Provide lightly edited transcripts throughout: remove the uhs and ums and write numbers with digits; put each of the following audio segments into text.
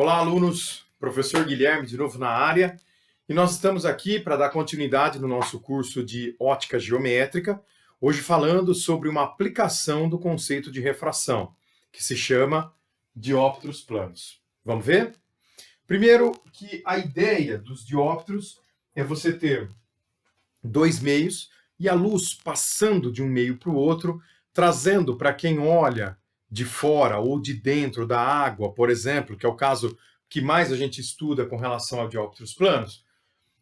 Olá, alunos. Professor Guilherme de novo na área. E nós estamos aqui para dar continuidade no nosso curso de ótica geométrica, hoje falando sobre uma aplicação do conceito de refração, que se chama dióptros planos. Vamos ver? Primeiro, que a ideia dos dióptros é você ter dois meios e a luz passando de um meio para o outro, trazendo para quem olha de fora ou de dentro da água, por exemplo, que é o caso que mais a gente estuda com relação a dióptros planos,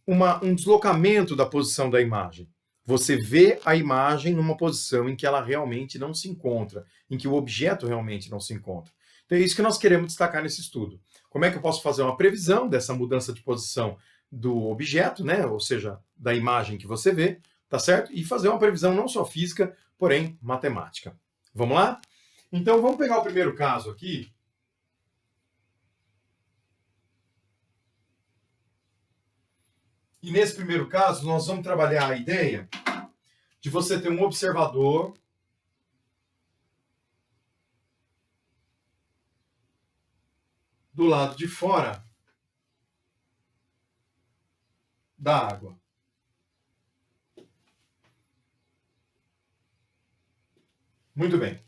um deslocamento da posição da imagem. Você vê a imagem numa posição em que ela realmente não se encontra, em que o objeto realmente não se encontra. Então é isso que nós queremos destacar nesse estudo. Como é que eu posso fazer uma previsão dessa mudança de posição do objeto, né? Ou seja, da imagem que você vê, tá certo? E fazer uma previsão não só física, porém matemática. Vamos lá? Então vamos pegar o primeiro caso aqui. E nesse primeiro caso, nós vamos trabalhar a ideia de você ter um observador do lado de fora da água. Muito bem.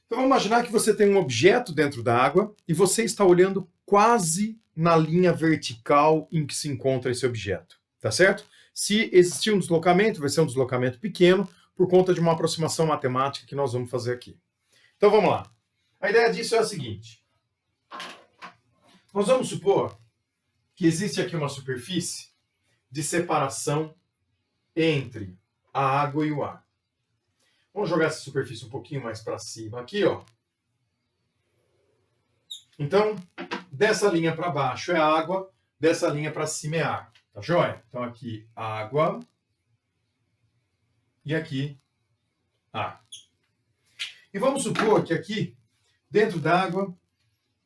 Então vamos imaginar que você tem um objeto dentro da água e você está olhando quase na linha vertical em que se encontra esse objeto, tá certo? Se existir um deslocamento, vai ser um deslocamento pequeno por conta de uma aproximação matemática que nós vamos fazer aqui. Então vamos lá. A ideia disso é a seguinte. Nós vamos supor que existe aqui uma superfície de separação entre a água e o ar. Vamos jogar essa superfície um pouquinho mais para cima aqui, ó. Então, dessa linha para baixo é água, dessa linha para cima é ar. Tá joia? Então aqui água e aqui ar. E vamos supor que aqui, dentro d'água,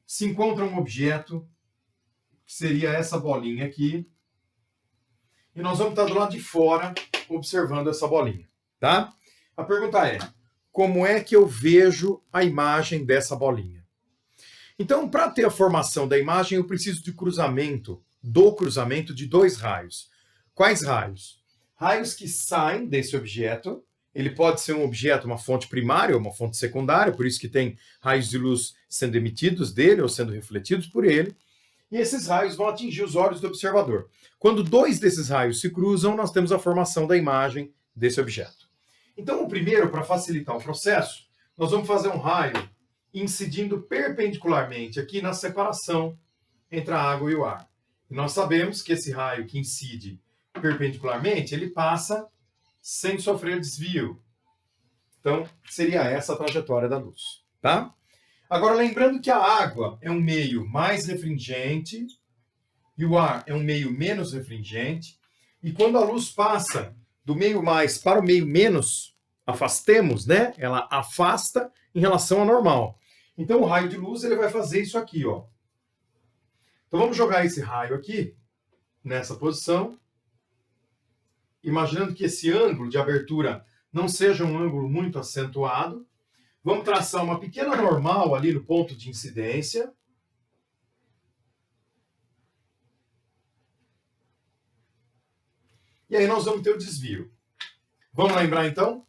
se encontra um objeto, que seria essa bolinha aqui, e nós vamos estar do lado de fora observando essa bolinha, tá? A pergunta é, como é que eu vejo a imagem dessa bolinha? Então, para ter a formação da imagem, eu preciso de cruzamento de dois raios. Quais raios? Raios que saem desse objeto. Ele pode ser um objeto, uma fonte primária ou uma fonte secundária, por isso que tem raios de luz sendo emitidos dele ou sendo refletidos por ele. E esses raios vão atingir os olhos do observador. Quando dois desses raios se cruzam, nós temos a formação da imagem desse objeto. Então, o primeiro, para facilitar o processo, nós vamos fazer um raio incidindo perpendicularmente aqui na separação entre a água e o ar. E nós sabemos que esse raio que incide perpendicularmente, ele passa sem sofrer desvio. Então, seria essa a trajetória da luz, tá? Agora, lembrando que a água é um meio mais refringente e o ar é um meio menos refringente. E quando a luz passa do meio mais para o meio menos, afastemos, né? Ela afasta em relação ao normal. Então, o raio de luz ele vai fazer isso aqui, ó. Então, vamos jogar esse raio aqui, nessa posição, imaginando que esse ângulo de abertura não seja um ângulo muito acentuado. Vamos traçar uma pequena normal ali no ponto de incidência. E aí nós vamos ter o desvio. Vamos lembrar, então?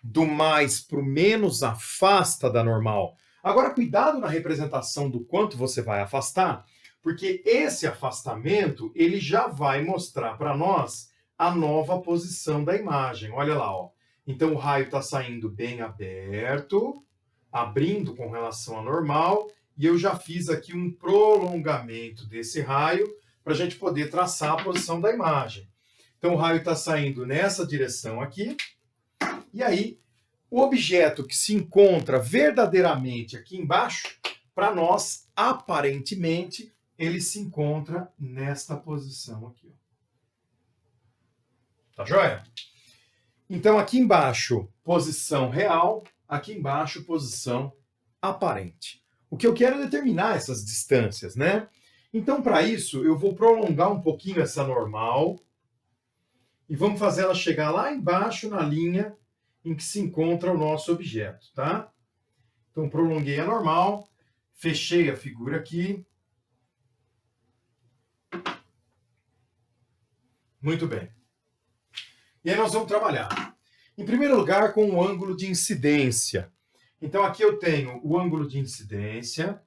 Do mais para o menos afasta da normal. Agora, cuidado na representação do quanto você vai afastar, porque esse afastamento ele já vai mostrar para nós a nova posição da imagem. Olha lá, ó. Então, o raio está saindo bem aberto, abrindo com relação à normal, e eu já fiz aqui um prolongamento desse raio para a gente poder traçar a posição da imagem. Então, o raio está saindo nessa direção aqui, e aí, o objeto que se encontra verdadeiramente aqui embaixo, para nós, aparentemente, ele se encontra nesta posição aqui. Ó. Tá joia? Então, aqui embaixo, posição real, aqui embaixo, posição aparente. O que eu quero é determinar essas distâncias, né? Então, para isso, eu vou prolongar um pouquinho essa normal e vamos fazer ela chegar lá embaixo na linha em que se encontra o nosso objeto, tá? Então, prolonguei a normal, Fechei a figura aqui. Muito bem. E aí nós vamos trabalhar. Em primeiro lugar, com o ângulo de incidência. Então aqui eu tenho o ângulo de incidência,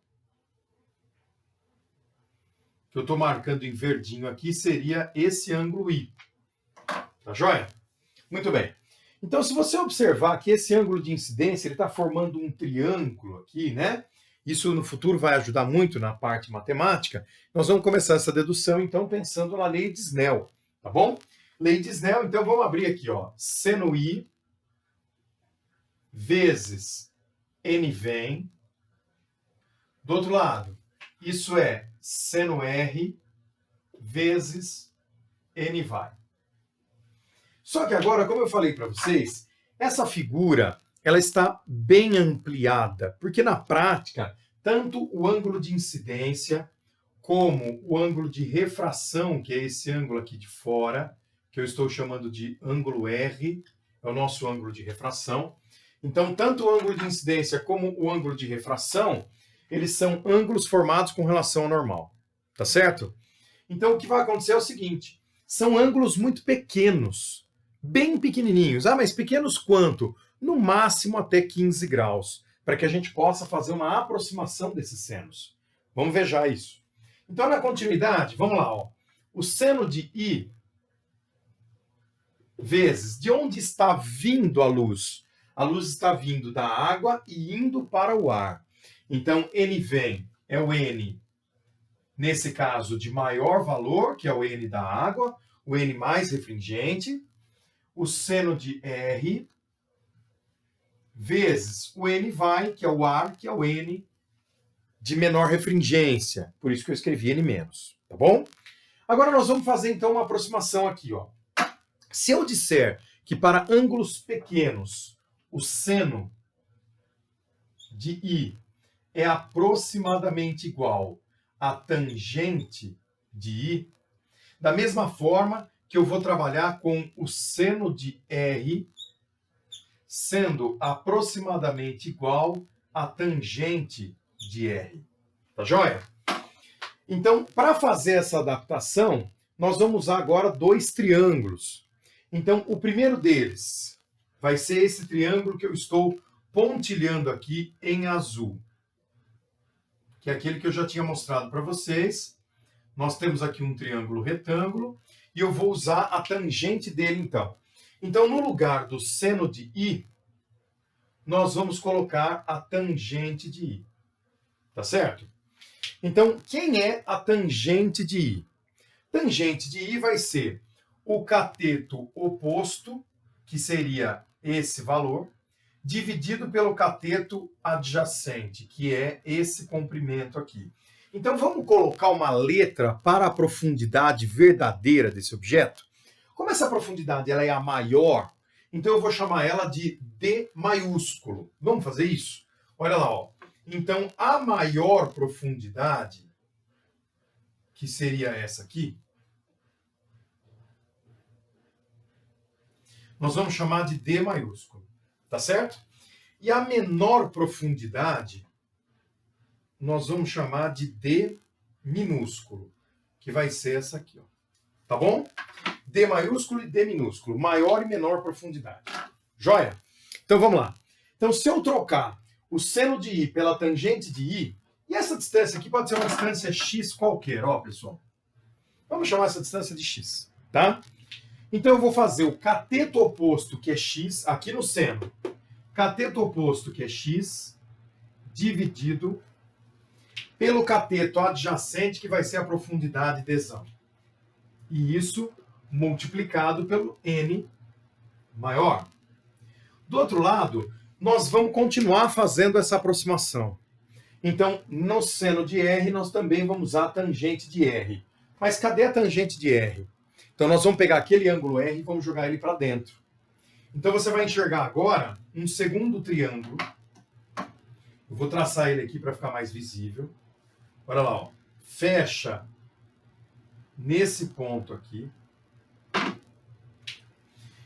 que eu estou marcando em verdinho aqui, seria esse ângulo I. Tá joia? Muito bem. Então, se você observar que esse ângulo de incidência ele está formando um triângulo aqui, né? Isso no futuro vai ajudar muito na parte matemática. Nós vamos começar essa dedução, então, pensando na lei de Snell, tá bom? Lei de Snell, então vamos abrir aqui, ó. Seno I vezes N vem. Do outro lado, isso é seno R vezes N vai. Só que agora, como eu falei para vocês, essa figura ela está bem ampliada, porque na prática, tanto o ângulo de incidência como o ângulo de refração, que é esse ângulo aqui de fora, que eu estou chamando de ângulo R, é o nosso ângulo de refração. Então, tanto o ângulo de incidência como o ângulo de refração, eles são ângulos formados com relação ao normal, tá certo? Então, o que vai acontecer é o seguinte, são ângulos muito pequenos, bem pequenininhos. Ah, mas pequenos quanto? No máximo até 15 graus, para que a gente possa fazer uma aproximação desses senos. Vamos ver já isso. Então, na continuidade, vamos lá, ó. O seno de I vezes, de onde está vindo a luz? A luz está vindo da água e indo para o ar. Então, N vem é o N, nesse caso, de maior valor, que é o N da água, o N mais refringente. O seno de R vezes o N vai, que é o ar, que é o N de menor refringência. Por isso que eu escrevi N menos, tá bom? Agora nós vamos fazer então uma aproximação aqui, ó. Se eu disser que para ângulos pequenos o seno de I é aproximadamente igual à tangente de I, da mesma forma que eu vou trabalhar com o seno de R sendo aproximadamente igual à tangente de R. Tá joia? Então, para fazer essa adaptação, nós vamos usar agora dois triângulos. Então, o primeiro deles vai ser esse triângulo que eu estou pontilhando aqui em azul, que é aquele que eu já tinha mostrado para vocês. Nós temos aqui um triângulo retângulo e eu vou usar a tangente dele, então. Então, no lugar do seno de I, nós vamos colocar a tangente de I. Tá certo? Então, quem é a tangente de I? Tangente de I vai ser o cateto oposto, que seria esse valor, dividido pelo cateto adjacente, que é esse comprimento aqui. Então, vamos colocar uma letra para a profundidade verdadeira desse objeto? Como essa profundidade ela é a maior, então eu vou chamar ela de D maiúsculo. Vamos fazer isso? Olha lá, ó. Então, a maior profundidade, que seria essa aqui, nós vamos chamar de D maiúsculo. Tá certo? E a menor profundidade, nós vamos chamar de D minúsculo, que vai ser essa aqui, ó. Tá bom? D maiúsculo e D minúsculo, maior e menor profundidade. Joia? Então vamos lá. Então se eu trocar o seno de I pela tangente de I, e essa distância aqui pode ser uma distância x qualquer, ó, pessoal. Vamos chamar essa distância de x, tá? Então eu vou fazer o cateto oposto, que é x, aqui no seno. Cateto oposto, que é x, dividido pelo cateto adjacente, que vai ser a profundidade dzão. E isso multiplicado pelo n maior. Do outro lado, nós vamos continuar fazendo essa aproximação. Então, no seno de R, nós também vamos usar a tangente de R. Mas cadê a tangente de R? Então, nós vamos pegar aquele ângulo R e vamos jogar ele para dentro. Então, você vai enxergar agora um segundo triângulo. Eu vou traçar ele aqui para ficar mais visível. Olha lá, ó. Fecha nesse ponto aqui.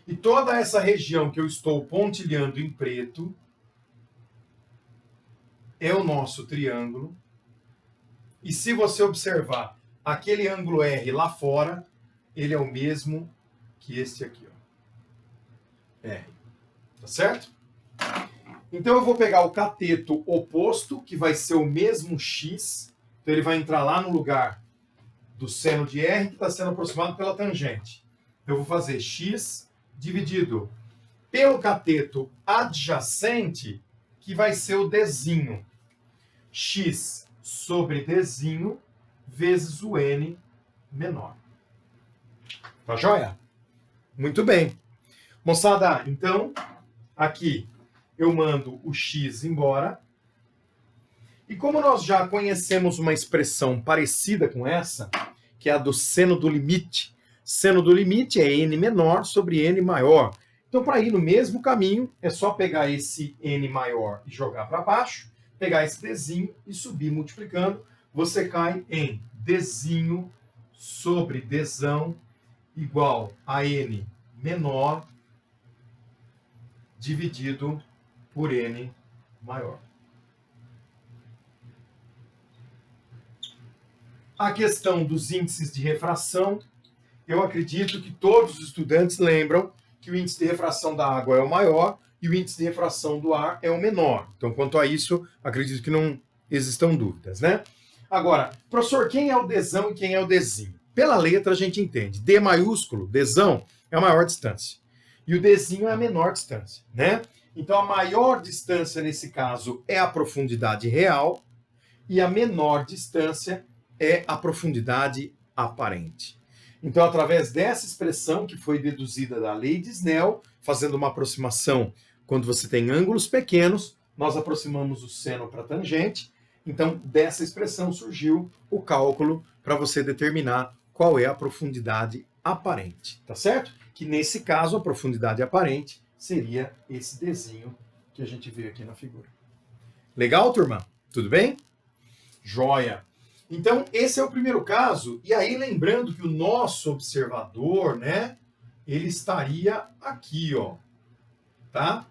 E toda essa região que eu estou pontilhando em preto, é o nosso triângulo. E se você observar aquele ângulo R lá fora, ele é o mesmo que este aqui, ó. R. Tá certo? Então eu vou pegar o cateto oposto, que vai ser o mesmo x. Então ele vai entrar lá no lugar do seno de R, que está sendo aproximado pela tangente. Eu vou fazer x dividido pelo cateto adjacente, que vai ser o Dzinho. X sobre Dzinho vezes o N menor. Tá joia? Muito bem. Moçada, então, aqui eu mando o x embora. E como nós já conhecemos uma expressão parecida com essa, que é a do seno do limite. Seno do limite é n menor sobre n maior. Então, para ir no mesmo caminho, é só pegar esse n maior e jogar para baixo, pegar esse Dzinho e subir multiplicando. Você cai em Dzinho sobre Dzão igual a n menor dividido por n maior. A questão dos índices de refração, eu acredito que todos os estudantes lembram que o índice de refração da água é o maior e o índice de refração do ar é o menor. Então, quanto a isso, acredito que não existam dúvidas, né? Agora, professor, quem é o Dzão e quem é o Dzinho? Pela letra a gente entende. D maiúsculo, Dzão, é a maior distância. E o Dzinho é a menor distância, né? Então, a maior distância, nesse caso, é a profundidade real e a menor distância é a profundidade aparente. Então, através dessa expressão que foi deduzida da lei de Snell, fazendo uma aproximação quando você tem ângulos pequenos, nós aproximamos o seno para a tangente. Então, dessa expressão surgiu o cálculo para você determinar qual é a profundidade aparente, tá certo? Que nesse caso, a profundidade aparente seria esse Dzinho que a gente vê aqui na figura. Legal, turma? Tudo bem? Joia! Então, esse é o primeiro caso. E aí, lembrando que o nosso observador, né, ele estaria aqui, ó. Tá?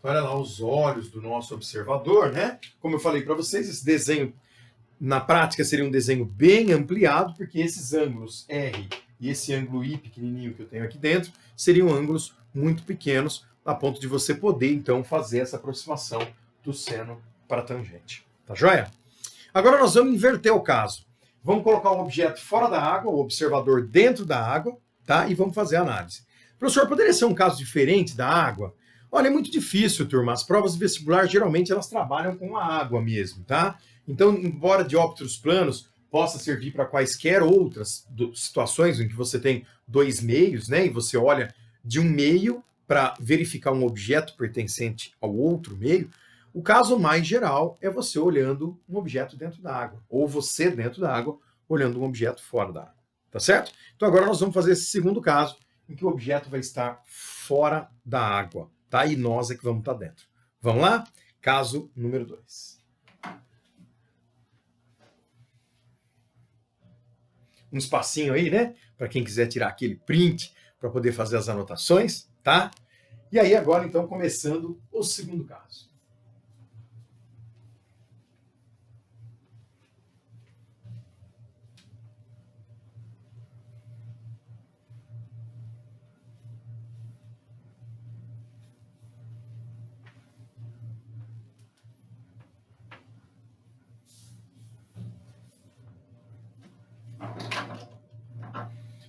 Olha lá os olhos do nosso observador, né? Como eu falei para vocês, esse desenho, na prática, seria um desenho bem ampliado, porque esses ângulos R e esse ângulo I pequenininho que eu tenho aqui dentro seriam ângulos muito pequenos, a ponto de você poder, então, fazer essa aproximação do seno para a tangente. Tá joia? Agora nós vamos inverter o caso. Vamos colocar um objeto fora da água, o observador dentro da água, tá? E vamos fazer a análise. Professor, poderia ser um caso diferente da água? Olha, é muito difícil, turma. As provas de vestibular, geralmente, elas trabalham com a água mesmo, tá? Então, embora dióptros planos possa servir para quaisquer outras situações em que você tem dois meios, né? E você olha de um meio para verificar um objeto pertencente ao outro meio, o caso mais geral é você olhando um objeto dentro da água, ou você dentro da água olhando um objeto fora da água, tá certo? Então agora nós vamos fazer esse segundo caso, em que o objeto vai estar fora da água, tá? E nós é que vamos estar dentro. Vamos lá? Caso número 2. Um espacinho aí, né? Para quem quiser tirar aquele print para poder fazer as anotações, tá? E aí agora então começando o segundo caso.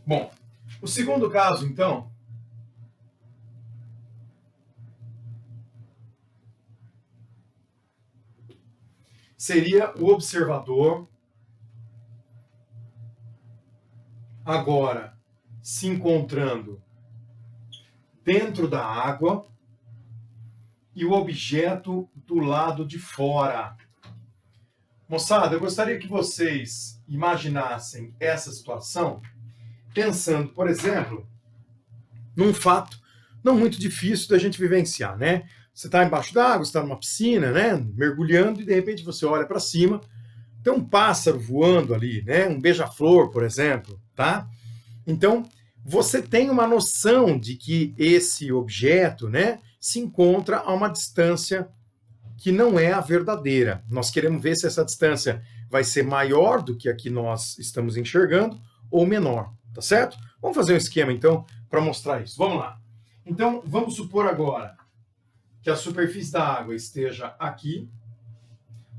Bom, o segundo caso, então, seria o observador agora se encontrando dentro da água e o objeto do lado de fora. Moçada, eu gostaria que vocês imaginassem essa situação pensando, por exemplo, num fato não muito difícil da gente vivenciar, né? Você está embaixo d'água, você está numa piscina, né? Mergulhando, e de repente você olha para cima, tem um pássaro voando ali, né? Um beija-flor, por exemplo, tá? Então, você tem uma noção de que esse objeto, né, se encontra a uma distância que não é a verdadeira. Nós queremos ver se essa distância vai ser maior do que a que nós estamos enxergando ou menor, tá certo? Vamos fazer um esquema, então, para mostrar isso. Vamos lá. Então, vamos supor agora que a superfície da água esteja aqui.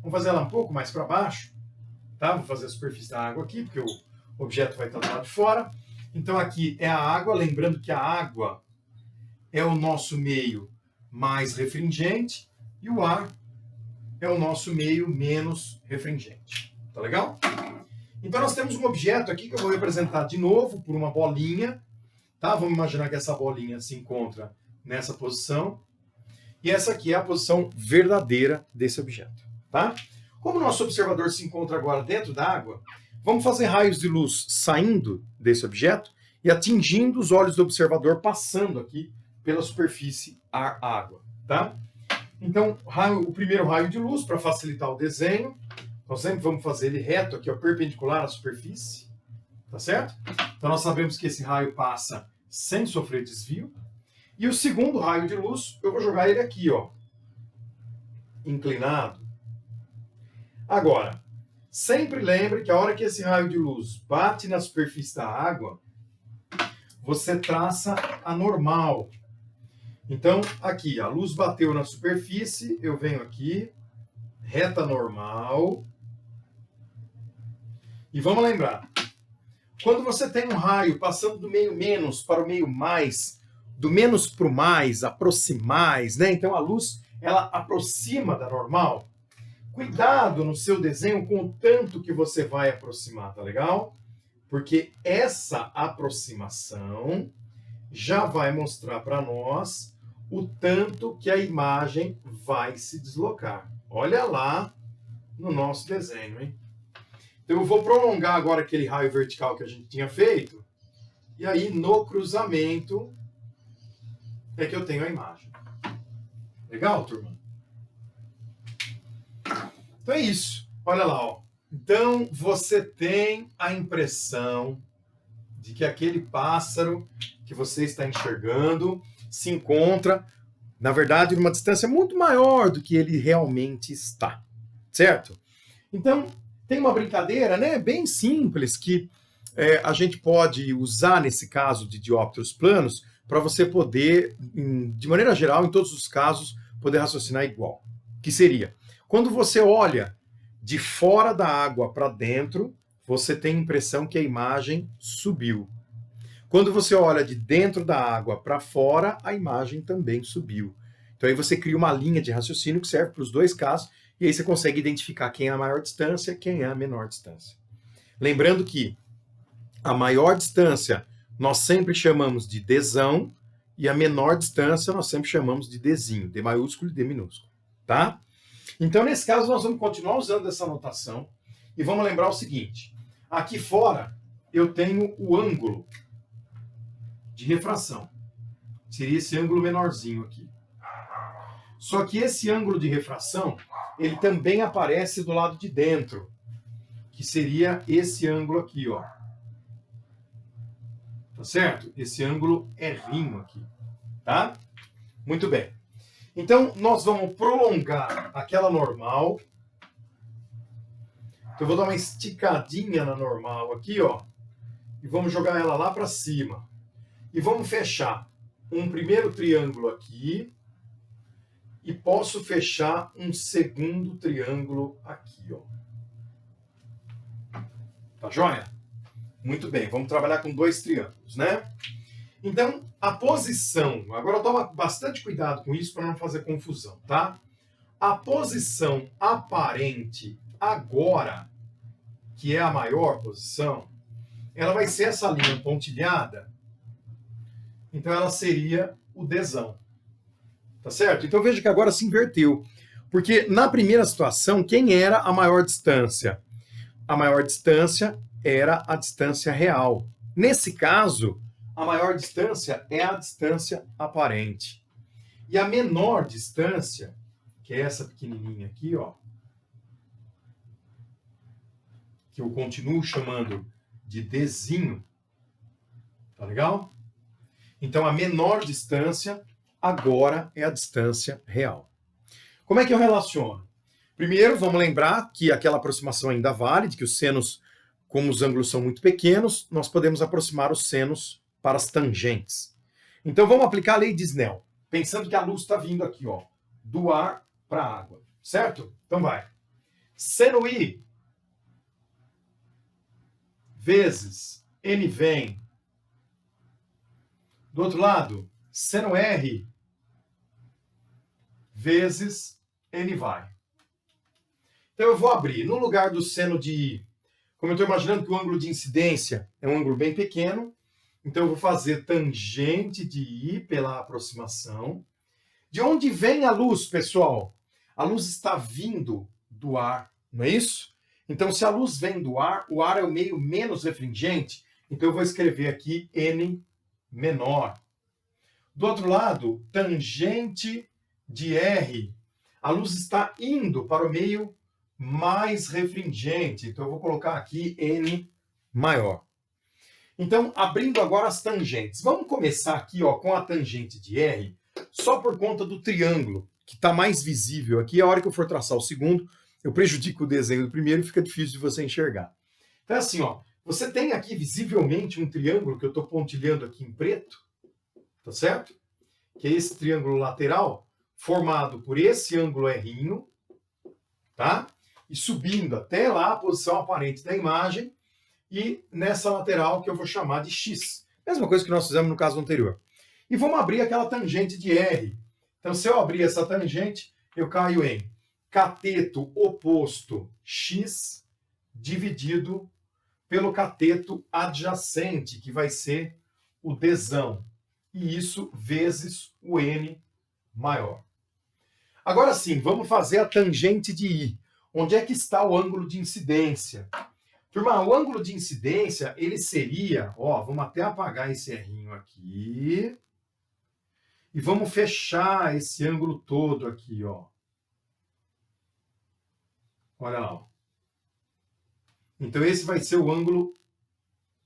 Vamos fazer ela um pouco mais para baixo, tá? Vou fazer a superfície da água aqui, porque o objeto vai estar do lado de fora. Então, aqui é a água, lembrando que a água é o nosso meio mais refringente e o ar é o nosso meio menos refringente. Tá legal? Então, nós temos um objeto aqui que eu vou representar de novo por uma bolinha. Tá? Vamos imaginar que essa bolinha se encontra nessa posição. E essa aqui é a posição verdadeira desse objeto. Tá? Como o nosso observador se encontra agora dentro da água, vamos fazer raios de luz saindo desse objeto e atingindo os olhos do observador, passando aqui pela superfície ar-água. Tá? Então, o primeiro raio de luz, para facilitar o desenho, nós sempre vamos fazer ele reto aqui, ó, perpendicular à superfície. Tá certo? Então, nós sabemos que esse raio passa sem sofrer desvio. E o segundo raio de luz, eu vou jogar ele aqui, ó, inclinado. Agora, sempre lembre que a hora que esse raio de luz bate na superfície da água, você traça a normal. Então, aqui, a luz bateu na superfície, eu venho aqui, reta normal. E vamos lembrar, quando você tem um raio passando do meio menos para o meio mais, do menos para o mais, aproximais, né? Então a luz, ela aproxima da normal. Cuidado no seu desenho com o tanto que você vai aproximar, tá legal? Porque essa aproximação já vai mostrar para nós o tanto que a imagem vai se deslocar. Olha lá no nosso desenho, hein? Então eu vou prolongar agora aquele raio vertical que a gente tinha feito, e aí no cruzamento é que eu tenho a imagem. Legal, turma? Então é isso. Olha lá, ó. Então você tem a impressão de que aquele pássaro que você está enxergando se encontra, na verdade, numa distância muito maior do que ele realmente está. Certo? Então, tem uma brincadeira, né, bem simples que a gente pode usar nesse caso de diópteros planos para você poder, de maneira geral, em todos os casos, poder raciocinar igual. Que seria, quando você olha de fora da água para dentro, você tem a impressão que a imagem subiu. Quando você olha de dentro da água para fora, a imagem também subiu. Então aí você cria uma linha de raciocínio que serve para os dois casos, e aí você consegue identificar quem é a maior distância e quem é a menor distância. Lembrando que a maior distância nós sempre chamamos de Dzão e a menor distância nós sempre chamamos de Dzinho, D maiúsculo e D minúsculo. Tá? Então, nesse caso, nós vamos continuar usando essa notação e vamos lembrar o seguinte. Aqui fora eu tenho o ângulo de refração. Seria esse ângulo menorzinho aqui. Só que esse ângulo de refração ele também aparece do lado de dentro, que seria esse ângulo aqui, ó. Tá certo? Esse ângulo é rinho aqui, tá? Muito bem. Então, nós vamos prolongar aquela normal. Então, eu vou dar uma esticadinha na normal aqui, ó. E vamos jogar ela lá para cima. E vamos fechar um primeiro triângulo aqui. E posso fechar um segundo triângulo aqui, ó. Tá joia? Muito bem, vamos trabalhar com dois triângulos, né? Então, a posição... Agora, toma bastante cuidado com isso para não fazer confusão, tá? A posição aparente agora, que é a maior posição, ela vai ser essa linha pontilhada. Então, ela seria o Dzão. Tá certo? Então veja que agora se inverteu. Porque na primeira situação, quem era a maior distância? A maior distância era a distância real. Nesse caso, a maior distância é a distância aparente. E a menor distância, que é essa pequenininha aqui, ó, que eu continuo chamando de Dzinho, tá legal? Então a menor distância agora é a distância real. Como é que eu relaciono? Primeiro, vamos lembrar que aquela aproximação ainda vale, de que os senos, como os ângulos são muito pequenos, nós podemos aproximar os senos para as tangentes. Então vamos aplicar a lei de Snell, pensando que a luz está vindo aqui, ó, do ar para a água, certo? Então vai. Seno I vezes N vem. Do outro lado, seno R vezes N vai. Então eu vou abrir, no lugar do seno de I, como eu estou imaginando que o ângulo de incidência é um ângulo bem pequeno, então eu vou fazer tangente de I pela aproximação. De onde vem a luz, pessoal? A luz está vindo do ar, não é isso? Então, se a luz vem do ar, o ar é o meio menos refringente, então eu vou escrever aqui N menor. Do outro lado, tangente de R. A luz está indo para o meio mais refringente, então eu vou colocar aqui N maior. Então, abrindo agora as tangentes. Vamos começar aqui, ó, com a tangente de R, só por conta do triângulo, que está mais visível aqui. A hora que eu for traçar o segundo, eu prejudico o desenho do primeiro e fica difícil de você enxergar. Então, é assim, ó, você tem aqui visivelmente um triângulo que eu estou pontilhando aqui em preto, tá certo? Que é esse triângulo lateral, formado por esse ângulo R', tá? E subindo até lá a posição aparente da imagem, e nessa lateral que eu vou chamar de X. Mesma coisa que nós fizemos no caso anterior. E vamos abrir aquela tangente de R. Então, se eu abrir essa tangente, eu caio em cateto oposto X dividido pelo cateto adjacente, que vai ser o Dzão. E isso vezes o N maior. Agora sim, vamos fazer a tangente de I. Onde é que está o ângulo de incidência? Turma, o ângulo de incidência, ele seria, ó, vamos até apagar esse errinho aqui. E vamos fechar esse ângulo todo aqui, ó. Olha lá, ó. Então esse vai ser o ângulo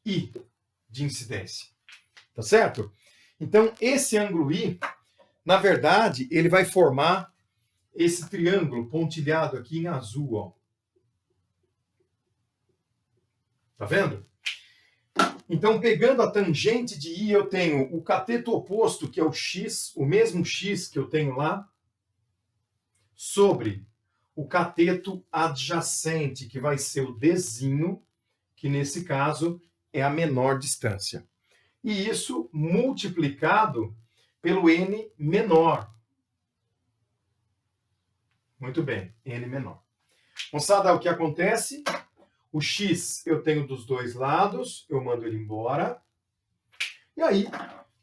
I de incidência. Tá certo? Então esse ângulo I, na verdade, ele vai formar esse triângulo pontilhado aqui em azul, ó. Tá vendo? Então, pegando a tangente de I, eu tenho o cateto oposto, que é o X, o mesmo X que eu tenho lá, sobre o cateto adjacente, que vai ser o Dzinho, que nesse caso é a menor distância. E isso multiplicado pelo N menor. Muito bem, N menor. Moçada, o que acontece? O X eu tenho dos dois lados, eu mando ele embora. E aí,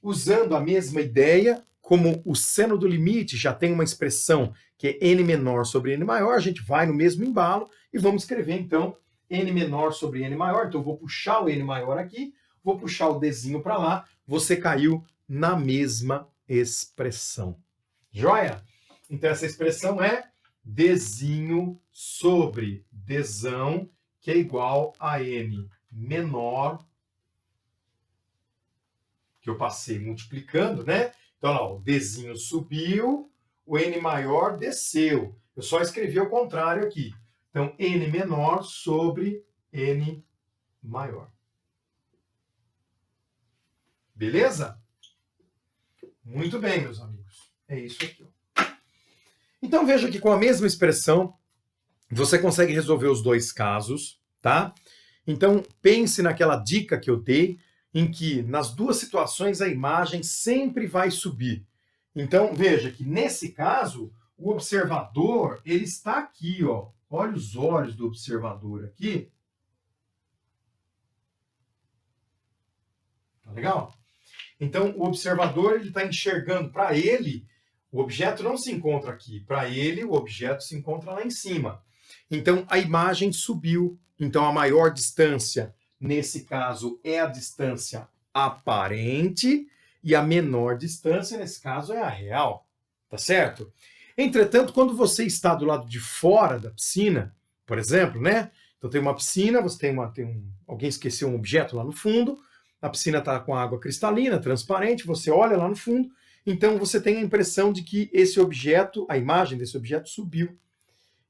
usando a mesma ideia, como o seno do limite já tem uma expressão que é N menor sobre N maior, a gente vai no mesmo embalo e vamos escrever, então, N menor sobre N maior. Então, eu vou puxar o N maior aqui, vou puxar o Dzinho para lá, você caiu na mesma expressão. Joia? Então, essa expressão é Dzinho sobre Dzão, que é igual a N menor, que eu passei multiplicando, né? Então, ó, o Dzinho subiu, o N maior desceu. Eu só escrevi ao contrário aqui. Então, N menor sobre N maior. Beleza? Muito bem, meus amigos. É isso aqui, ó. Então, veja que com a mesma expressão, você consegue resolver os dois casos, tá? Então, pense naquela dica que eu dei, em que nas duas situações a imagem sempre vai subir. Então, veja que nesse caso, o observador, ele está aqui, ó. Olha os olhos do observador aqui. Tá legal? Então, o observador, ele está enxergando para ele, o objeto não se encontra aqui. Para ele, o objeto se encontra lá em cima. Então, a imagem subiu. Então, a maior distância, nesse caso, é a distância aparente, e a menor distância, nesse caso, é a real. Tá certo? Entretanto, quando você está do lado de fora da piscina, por exemplo, né? Então, tem uma piscina, você alguém esqueceu um objeto lá no fundo, a piscina está com água cristalina, transparente, você olha lá no fundo, então você tem a impressão de que esse objeto, a imagem desse objeto subiu.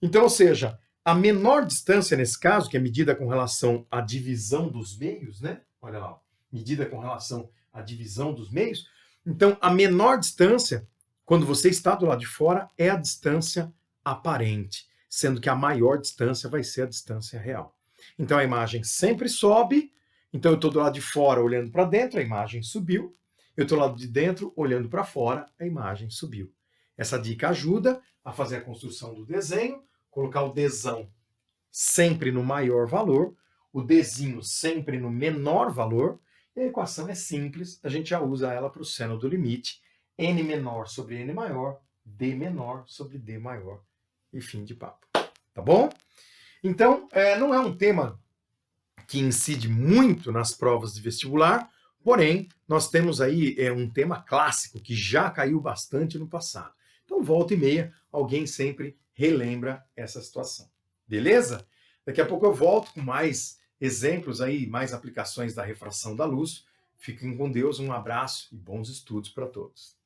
Então, ou seja, a menor distância nesse caso, que é medida com relação à divisão dos meios, né? Olha lá, medida com relação à divisão dos meios. Então, a menor distância, quando você está do lado de fora, é a distância aparente, sendo que a maior distância vai ser a distância real. Então, a imagem sempre sobe. Então, eu estou do lado de fora olhando para dentro, a imagem subiu. Eu estou do lado de dentro olhando para fora, a imagem subiu. Essa dica ajuda a fazer a construção do desenho, colocar o Dzão sempre no maior valor, o Dzinho sempre no menor valor, e a equação é simples, a gente já usa ela para o seno do limite, n menor sobre n maior, d menor sobre d maior, e fim de papo. Tá bom? Então, não é um tema que incide muito nas provas de vestibular, porém, nós temos aí um tema clássico que já caiu bastante no passado. Então, volta e meia, alguém sempre relembra essa situação. Beleza? Daqui a pouco eu volto com mais exemplos aí, mais aplicações da refração da luz. Fiquem com Deus, um abraço e bons estudos para todos.